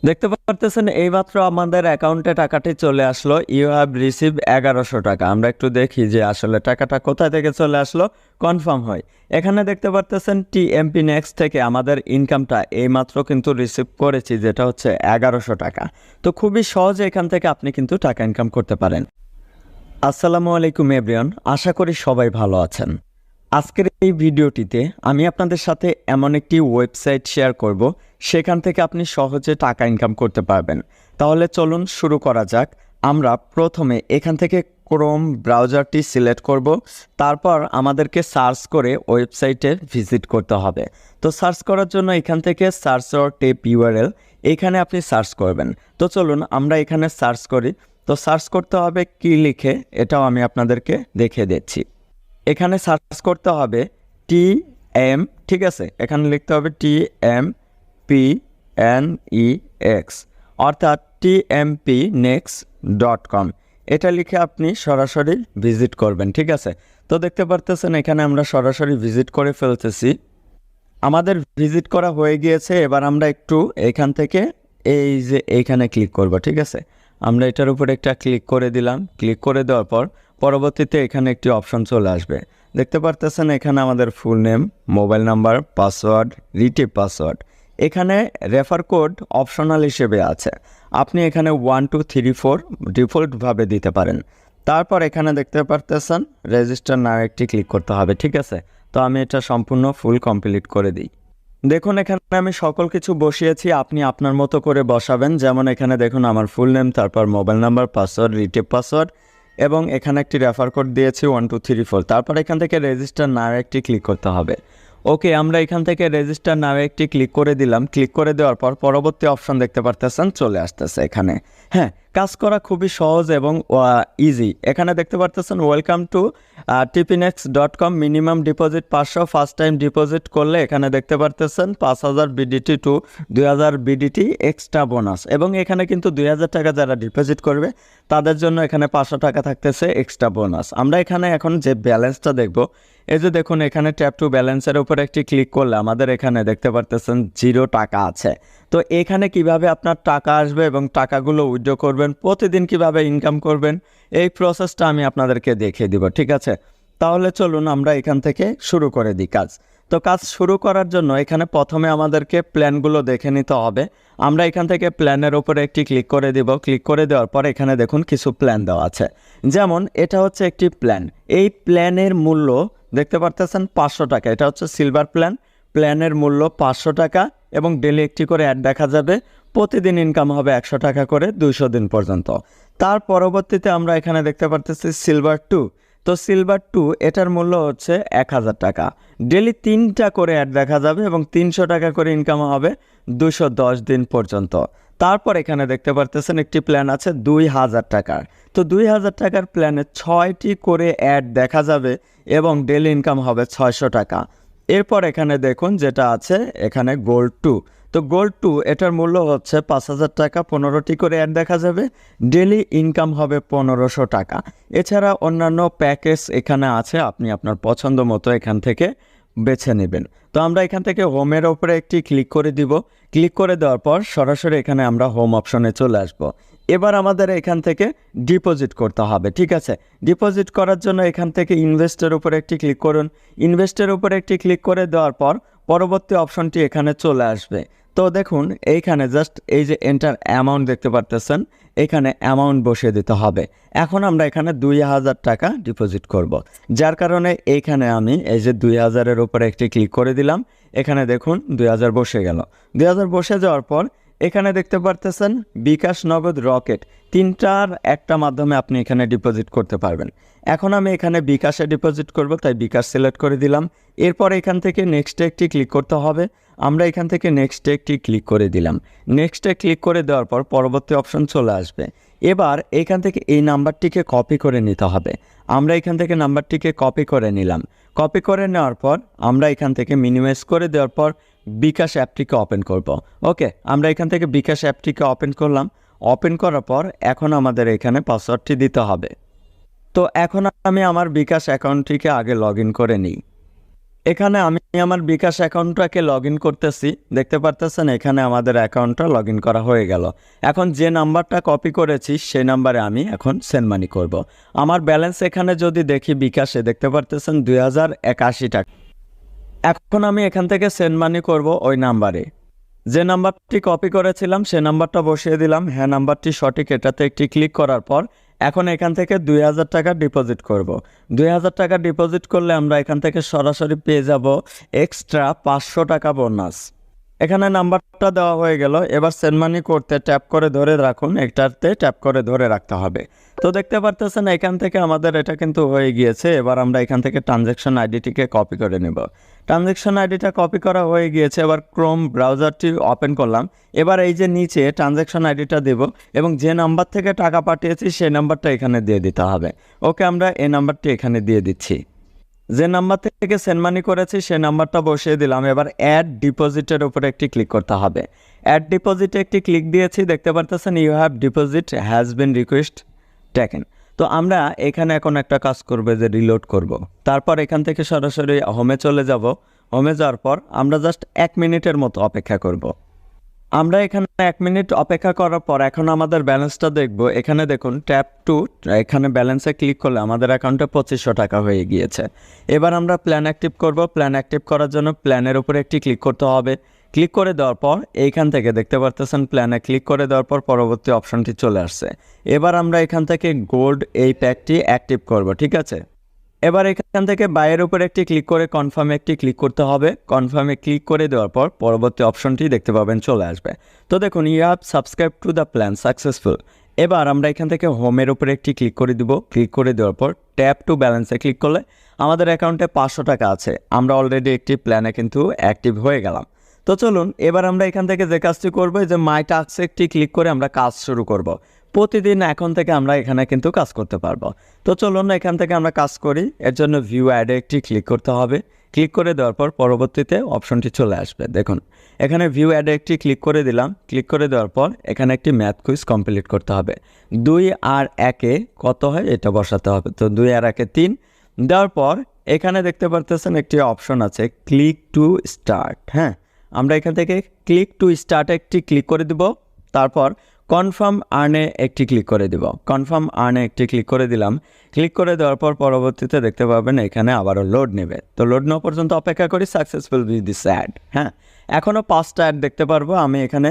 দেখতে পারতেছেন এইমাত্র আমাদের অ্যাকাউন্টে টাকাটি চলে আসলো। ইউ হ্যাভ রিসিভ 1100 টাকা। আমরা একটু দেখি যে আসলে টাকাটা কোথায় থেকে চলে আসলো, কনফার্ম হয়। এখানে দেখতে পারতেছেন টিএমপি নেক্সট থেকে আমাদের ইনকামটা এইমাত্র কিন্তু রিসিভ করেছি, যেটা হচ্ছে 1100 টাকা। তো খুবই সহজে এখান থেকে আপনি কিন্তু টাকা ইনকাম করতে পারেন। আসসালামু আলাইকুম এভরিওয়ান, আশা করি সবাই ভালো আছেন। আজকের এই ভিডিওটিতে আমি আপনাদের সাথে এমন একটি ওয়েবসাইট শেয়ার করব, সেখান থেকে আপনি সহজে টাকা ইনকাম করতে পারবেন। তাহলে চলুন শুরু করা যাক। আমরা প্রথমে এখান থেকে ক্রোম ব্রাউজারটি সিলেক্ট করব, তারপর আমাদেরকে সার্চ করে ওয়েবসাইটে ভিজিট করতে হবে। তো সার্চ করার জন্য এখান থেকে সার্চ অর টেপ ইউআরএল এখানে আপনি সার্চ করবেন। তো চলুন আমরা এখানে সার্চ করি। তো সার্চ করতে হবে কি লিখে, এটাও আমি আপনাদেরকে দেখিয়ে দিচ্ছি। এখানে সার্চ করতে হবে টি এম, ঠিক আছে, এখানে লিখতে হবে TMPNEX, অর্থাৎ TMPnext.com। এটা লিখে আপনি সরাসরি ভিজিট করবেন, ঠিক আছে। তো দেখতে পারতেছেন এখানে আমরা সরাসরি ভিজিট করে ফেলতেছি। আমাদের ভিজিট করা হয়ে গিয়েছে। এবার আমরা একটু এখান থেকে এই যে এইখানে ক্লিক করব, ঠিক আছে। আমরা এটার উপর একটা ক্লিক করে দিলাম। ক্লিক করে দেওয়ার পর পরবর্তীতে এখানে একটি অপশন চলে আসবে। দেখতে পারতেছেন এখানে আমাদের full name, mobile number, password, retype password. এখানে রেফার কোড অপশনাল হিসেবে আছে। আপনি এখানে 1 2 3 4 ডিফল্টভাবে দিতে পারেন। তারপর এখানে দেখতে পারতেছেন রেজিস্টার নাও একটি ক্লিক করতে হবে, ঠিক আছে। তো আমি এটা সম্পূর্ণ ফুল কমপ্লিট করে দিই। দেখুন এখানে আমি সকল কিছু বসিয়েছি, আপনি আপনার মতো করে বসাবেন। যেমন এখানে দেখুন আমার ফুল নেম, তারপর মোবাইল নাম্বার, পাসওয়ার্ড, রিটেপ পাসওয়ার্ড, এবং এখানে একটি রেফার কোড দিয়েছি 1 2 3 4। তারপর এখান থেকে রেজিস্টার নাও একটি ক্লিক করতে হবে। ওকে, আমরা এখান থেকে রেজিস্টার নাও একটি ক্লিক করে দিলাম। ক্লিক করে দেওয়ার পর পরবর্তী অপশন দেখতে পারতেছেন চলে আসতেছে এখানে। হ্যাঁ, কাজ করা খুবই সহজ এবং ইজি। এখানে দেখতে পারতেছেন welcome to TPnext.com, minimum deposit 500, first time deposit করলে এখানে দেখতে পারতেছেন 5000 BDT to 2000 BDT extra bonus, এবং এখানে কিন্তু 2000 টাকা যারা ডিপোজিট করবে তাদের জন্য এখানে 500 টাকা থাকতেছে এক্সট্রা বোনাস। আমরা এখানে এখন যে ব্যালেন্সটা দেখব, এই যে দেখুন এখানে ট্যাপ টু ব্যালেন্সের উপর একটি ক্লিক করলে আমাদের এখানে দেখতে পারতেছেন 0 টাকা আছে। তো এখানে কিভাবে আপনার টাকা আসবে এবং টাকাগুলো উইথড্র করবেন, প্রতিদিন কিভাবে ইনকাম করবেন, এই প্রসেসটা আমি আপনাদেরকে দেখিয়ে দিব, ঠিক আছে। তাহলে চলুন আমরা এখান থেকে শুরু করে দিই কাজ। তো কাজ শুরু করার জন্য এখানে প্রথমে আমাদেরকে প্ল্যানগুলো দেখে নিতে হবে। আমরা এখান থেকে প্ল্যানের উপরে একটি ক্লিক করে দিব। ক্লিক করে দেওয়ার পর এখানে দেখুন কিছু প্ল্যান দেওয়া আছে। যেমন এটা হচ্ছে একটি প্ল্যান। এই প্ল্যানের মূল্য দেখতে পারতেছেন 500 টাকা। এটা হচ্ছে সিলভার প্ল্যান। প্ল্যানের মূল্য 500 টাকা এবং ডেলি একটি করে অ্যাড দেখা যাবে। প্রতিদিন ইনকাম হবে 100 টাকা করে 200 দিন পর্যন্ত। তার পরবর্তীতে আমরা এখানে দেখতে পারতেছি সিলভার 2। তো সিলভার 2 এটার মূল্য হচ্ছে 1000 টাকা। ডেলি 3টা করে অ্যাড দেখা যাবে এবং 300 টাকা করে ইনকাম হবে 210 দিন পর্যন্ত। তারপর এখানে দেখতে পারতেছেন একটি প্ল্যান আছে 2000 টাকার। তো 2000 টাকার প্ল্যানে 6টি করে অ্যাড দেখা যাবে এবং ডেলি ইনকাম হবে 600 টাকা। এরপর এখানে দেখুন যেটা আছে এখানে গোল্ড 2। তো গোল্ড 2 এটার মূল্য হচ্ছে 5000 টাকা। 15টি করে অ্যাড দেখা যাবে, ডেলি ইনকাম হবে 1500 টাকা। এছাড়া অন্যান্য প্যাকেজ এখানে আছে, আপনি আপনার পছন্দ মতো এখান থেকে বেছে নেবেন। তো আমরা এখান থেকে হোমের ওপরে একটি ক্লিক করে দিব। ক্লিক করে দেওয়ার পর সরাসরি এখানে আমরা হোম অপশনে চলে আসব। এবার আমাদের এখান থেকে ডিপোজিট করতে হবে, ঠিক আছে। ডিপোজিট করার জন্য এখান থেকে ইনভেস্টের উপরে একটি ক্লিক করুন। ইনভেস্টের উপরে একটি ক্লিক করে দেওয়ার পর পরবর্তী অপশনটি এখানে চলে আসবে। তো দেখুন এইখানে জাস্ট এই যে এন্টার অ্যামাউন্ট দেখতে পারতেছেন, এখানে অ্যামাউন্ট বসিয়ে দিতে হবে। এখন আমরা এখানে 2000 টাকা ডিপোজিট করব, যার কারণে এইখানে আমি এই যে 2000-এর উপরে একটি ক্লিক করে দিলাম। এখানে দেখুন 2000 বসে গেল। 2000 বসে যাওয়ার পর এখানে দেখতে পারতেছেন বিকাশ, নগদ, রকেট, তিনটার একটা মাধ্যমে আপনি এখানে ডিপোজিট করতে পারবেন। এখন আমি এখানে বিকাশে ডিপোজিট করব, তাই বিকাশ সিলেক্ট করে দিলাম। এরপর এখান থেকে নেক্সটে একটি ক্লিক করতে হবে। আমরা এখান থেকে নেক্সটে একটি ক্লিক করে দিলাম। নেক্সটে ক্লিক করে দেওয়ার পর পরবর্তী অপশন চলে আসবে। এবার এখান থেকে এই নাম্বারটিকে কপি করে নিতে হবে। আমরা এখান থেকে নাম্বারটিকে কপি করে নিলাম। কপি করে নেওয়ার পর আমরা এখান থেকে মিনিমাইজ করে দেওয়ার পর বিকাশ অ্যাপটিকে ওপেন করব। ওকে, আমরা এখান থেকে বিকাশ অ্যাপটিকে ওপেন করলাম। ওপেন করার পর এখন আমাদের এখানে পাসওয়ার্ডটি দিতে হবে। তো এখন আমি আমার বিকাশ অ্যাকাউন্টটিকে আগে লগ ইন করে নিই। এখানে আমি আমার বিকাশ অ্যাকাউন্টটাকে লগ ইন করতেছি, দেখতে পারতেছেন এখানে আমাদের অ্যাকাউন্টটা লগ ইন করা হয়ে গেল। এখন যে নাম্বারটা কপি করেছি সেই নাম্বারে আমি এখন সেন্ড মানি করব। আমার ব্যালেন্স এখানে যদি দেখি বিকাশে দেখতে পারতেছেন 2081 টাকা। এখন আমি এখান থেকে সেন্ড মানি করব ওই নাম্বারে। যে নাম্বারটি কপি করেছিলাম সে নাম্বারটা বসিয়ে দিলাম, হ্যাঁ নাম্বারটি সঠিক, এটাতে একটি ক্লিক করার পর এখন এখান থেকে 2000 টাকা ডিপোজিট করব। 2000 টাকা ডিপোজিট করলে আমরা এখান থেকে সরাসরি পেয়ে যাব এক্সট্রা 500 টাকা বোনাস। এখানে নাম্বারটা দেওয়া হয়ে গেল। এবার সেন্ড মানি করতে ট্যাপ করে ধরে রাখুন, একটাতে ট্যাপ করে ধরে রাখতে হবে। তো দেখতে পারতেছেন এখান থেকে আমাদের এটা কিন্তু হয়ে গিয়েছে। এবার আমরা এখান থেকে ট্রানজ্যাকশন আইডিটিকে কপি করে নেব। ট্রানজ্যাকশন আইডিটা কপি করা হয়ে গিয়েছে। এবার ক্রোম ব্রাউজারটি ওপেন করলাম। এবার এই যে নিচে ট্রানজ্যাকশন আইডিটা দেব এবং যে নাম্বার থেকে টাকা পাঠিয়েছি সেই নাম্বারটা এখানে দিয়ে দিতে হবে। ওকে, আমরা এই নাম্বারটি এখানে দিয়ে দিচ্ছি। যে নাম্বার থেকে সেন্ড মানি করেছি সেই নাম্বারটা বসিয়ে দিলাম। এবার অ্যাড ডিপোজিটের উপরে একটি ক্লিক করতে হবে। অ্যাড ডিপোজিটে একটি ক্লিক দিয়েছি, দেখতে পারতেছেন you have deposit has been request taken. তো আমরা এখানে এখন একটা কাজ করবে যে রিলোড করব। তারপর এখান থেকে সরাসরি হোমে চলে যাব। হোমে যাওয়ার পর আমরা জাস্ট 1 মিনিটের মতো অপেক্ষা করব। আমরা এখানে 1 মিনিট অপেক্ষা করার পর এখন আমাদের ব্যালেন্সটা দেখব। এখানে দেখুন ট্যাপ টু, এখানে ব্যালেন্সে ক্লিক করলে আমাদের অ্যাকাউন্টে 2500 টাকা হয়ে গিয়েছে। এবার আমরা প্ল্যান অ্যাক্টিভ করব। প্ল্যান অ্যাক্টিভ করার জন্য প্ল্যানের উপরে একটি ক্লিক করতে হবে। ক্লিক করে দেওয়ার পর এইখান থেকে দেখতে পারতেছেন প্ল্যানে ক্লিক করে দেওয়ার পর পরবর্তী অপশনটি চলে আসছে। এবার আমরা এখান থেকে গোল্ড এই প্যাকটি অ্যাক্টিভ করব, ঠিক আছে। এবার এখান থেকে বাইয়ের উপর একটি ক্লিক করে কনফার্মে একটি ক্লিক করতে হবে। কনফার্মে ক্লিক করে দেওয়ার পর পরবর্তী অপশনটি দেখতে পাবেন চলে আসবে। তো দেখুন you have subscribe to the plan successful. এবার আমরা এখান থেকে হোমের উপরে একটি ক্লিক করে দিব। ক্লিক করে দেওয়ার পর ট্যাপ টু ব্যালেন্সে ক্লিক করলে আমাদের অ্যাকাউন্টে 500 টাকা আছে। আমরা অলরেডি একটি প্ল্যানে কিন্তু অ্যাক্টিভ হয়ে গেলাম। তো চলুন এবার আমরা এখান থেকে যে কাজটি করবো যে মাই টাস্কে একটি ক্লিক করে আমরা কাজ শুরু করব। প্রতিদিন এখন থেকে আমরা এখানে কিন্তু কাজ করতে পারবো। তো চলুন এখান থেকে আমরা কাজ করি। এর জন্য ভিউ অ্যাডে একটি ক্লিক করতে হবে। ক্লিক করে দেওয়ার পর পরবর্তীতে অপশনটি চলে আসবে। দেখুন এখানে ভিউ অ্যাডে একটি ক্লিক করে দিলাম। ক্লিক করে দেওয়ার পর এখানে একটি ম্যাথ কুইজ কমপ্লিট করতে হবে। 2 আর 1-এ কত হয় এটা বসাতে হবে। তো 2 আর 1-এ 3 দেওয়ার পর এখানে দেখতে পারতেছেন একটি অপশন আছে ক্লিক টু স্টার্ট। হ্যাঁ, আমরা এখান থেকে ক্লিক টু স্টার্টে একটি ক্লিক করে দিব। তারপর কনফার্ম আর্নে একটি ক্লিক করে দিব। কনফার্ম আর্নে একটি ক্লিক করে দিলাম। ক্লিক করে দেওয়ার পর পরবর্তীতে দেখতে পাবেন এখানে আবারও লোড নেবে। তো লোড নেওয়া পর্যন্ত অপেক্ষা করি। Successful with this ad. হ্যাঁ, এখনও 5টা অ্যাড দেখতে পারবো। আমি এখানে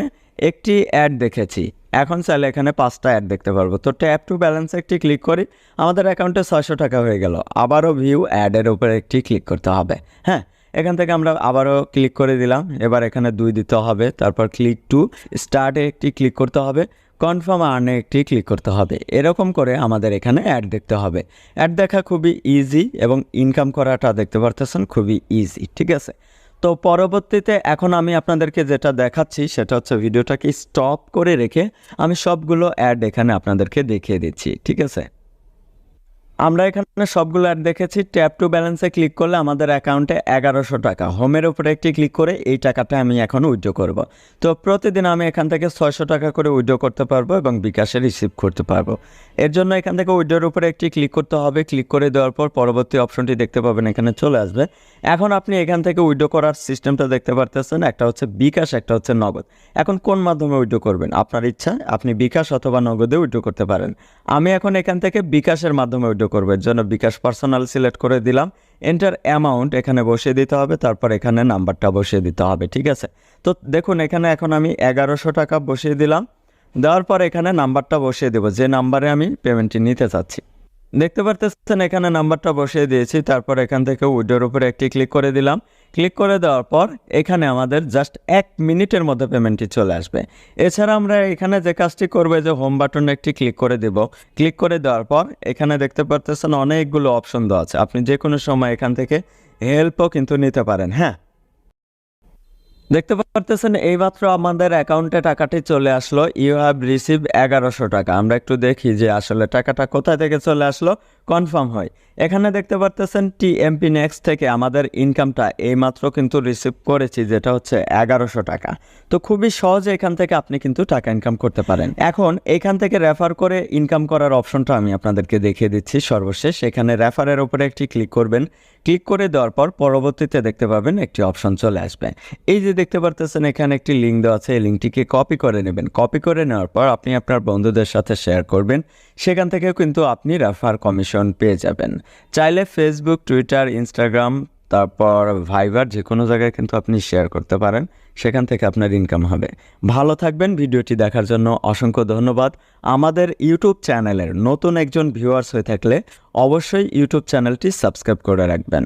একটি অ্যাড দেখেছি, এখন চাইলে এখানে 5টা অ্যাড দেখতে পারবো। তো ট্যাপ টু ব্যালেন্সে একটি ক্লিক করি, আমাদের অ্যাকাউন্টে 600 টাকা হয়ে গেল। আবারও ভিউ অ্যাডের উপরে একটি ক্লিক করতে হবে। হ্যাঁ, এখান থেকে আমরা আবারও ক্লিক করে দিলাম। এবার এখানে 2 দিতে হবে। তারপর ক্লিক টু স্টার্টে একটি ক্লিক করতে হবে। কনফার্ম আর্নে একটি ক্লিক করতে হবে। এরকম করে আমাদের এখানে অ্যাড দেখতে হবে। অ্যাড দেখা খুবই ইজি এবং ইনকাম করাটা দেখতে পারতেছেন খুবই ইজি, ঠিক আছে। তো পরবর্তীতে এখন আমি আপনাদেরকে যেটা দেখাচ্ছি সেটা হচ্ছে ভিডিওটাকে স্টপ করে রেখে আমি সবগুলো অ্যাড এখানে আপনাদেরকে দেখিয়ে দিচ্ছি, ঠিক আছে। আমরা এখানে সবগুলো অ্যাড দেখেছি। ট্যাপ টু ব্যালেন্সে ক্লিক করলে আমাদের অ্যাকাউন্টে 1100 টাকা। হোমের উপরে একটি ক্লিক করে এই টাকাটা আমি এখন উইথড্র করব। তো প্রতিদিন আমি এখান থেকে 600 টাকা করে উইথড্র করতে পারবো এবং বিকাশে রিসিভ করতে পারবো। এর জন্য এখান থেকে উইথড্রর উপরে একটি ক্লিক করতে হবে। ক্লিক করে দেওয়ার পর পরবর্তী অপশনটি দেখতে পাবেন এখানে চলে আসবে। এখন আপনি এখান থেকে উইথড্র করার সিস্টেমটা দেখতে পারতেছেন, একটা হচ্ছে বিকাশ, একটা হচ্ছে নগদ। এখন কোন মাধ্যমে উইথড্র করবেন আপনার ইচ্ছা, আপনি বিকাশ অথবা নগদে উইথড্র করতে পারেন। আমি এখন এখান থেকে বিকাশের মাধ্যমে উইথড্র করবো। এর জন্য বিকাশ পার্সোনাল সিলেক্ট করে দিলাম। এন্টার অ্যামাউন্ট এখানে বসিয়ে দিতে হবে, তারপর এখানে নাম্বারটা বসিয়ে দিতে হবে, ঠিক আছে। তো দেখুন এখানে এখন আমি 1100 টাকা বসিয়ে দিলাম। দেওয়ার পর এখানে নাম্বারটা বসিয়ে দেবো যে নাম্বারে আমি পেমেন্টটি নিতে চাচ্ছি। দেখতে পারতেছেন এখানে নাম্বারটা বসিয়ে দিয়েছি। তারপর এখান থেকে উইড্রোর উপরে একটি ক্লিক করে দিলাম। ক্লিক করে দেওয়ার পর এখানে আমাদের জাস্ট 1 মিনিটের মধ্যে পেমেন্টটি চলে আসবে। এছাড়া আমরা এখানে যে কাজটি করবো যে হোম বাটনে একটি ক্লিক করে দেব। ক্লিক করে দেওয়ার পর এখানে দেখতে পারতেছেন অনেকগুলো অপশন দেওয়া আছে। আপনি যে কোনো সময় এখান থেকে হেল্পও কিন্তু নিতে পারেন। হ্যাঁ, দেখতে পারতেছেন এইমাত্র আমাদের অ্যাকাউন্টে টাকাটি চলে আসলো। ইউ হ্যাভ রিসিভ 1100 টাকা। আমরা একটু দেখি যে আসলে টাকাটা কোথা থেকে চলে আসলো, কনফার্ম হয়। এখানে দেখতে পারতেছেন টিএমপি নেক্সট থেকে আমাদের ইনকামটা এইমাত্র কিন্তু রিসিভ করেছি, যেটা হচ্ছে 1100 টাকা। তো খুবই সহজে এখান থেকে আপনি কিন্তু টাকা ইনকাম করতে পারেন। এখন এখান থেকে রেফার করে ইনকাম করার অপশনটা আমি আপনাদেরকে দেখিয়ে দিচ্ছি সর্বশেষ। এখানে রেফারের উপরে একটি ক্লিক করবেন। ক্লিক করে দেওয়ার পর পরবর্তীতে দেখতে পাবেন একটি অপশন চলে আসবে। এই যে দেখতে পারতেছেন এখানে একটি লিঙ্ক দেওয়া আছে, এই লিঙ্কটিকে কপি করে নেবেন। কপি করে নেওয়ার পর আপনি আপনার বন্ধুদের সাথে শেয়ার করবেন। সেখান থেকেও কিন্তু আপনি রেফার কমিশন পেয়ে যাবেন। চাইলে ফেসবুক, টুইটার, ইনস্টাগ্রাম, তারপর ভাইবার যে কোনো জায়গায় কিন্তু আপনি শেয়ার করতে পারেন। সেখান থেকে আপনার ইনকাম হবে। ভালো থাকবেন। ভিডিওটি দেখার জন্য অসংখ্য ধন্যবাদ। আমাদের ইউটিউব চ্যানেলের নতুন একজন ভিউয়ার্স হয়ে থাকলে অবশ্যই ইউটিউব চ্যানেলটি সাবস্ক্রাইব করে রাখবেন।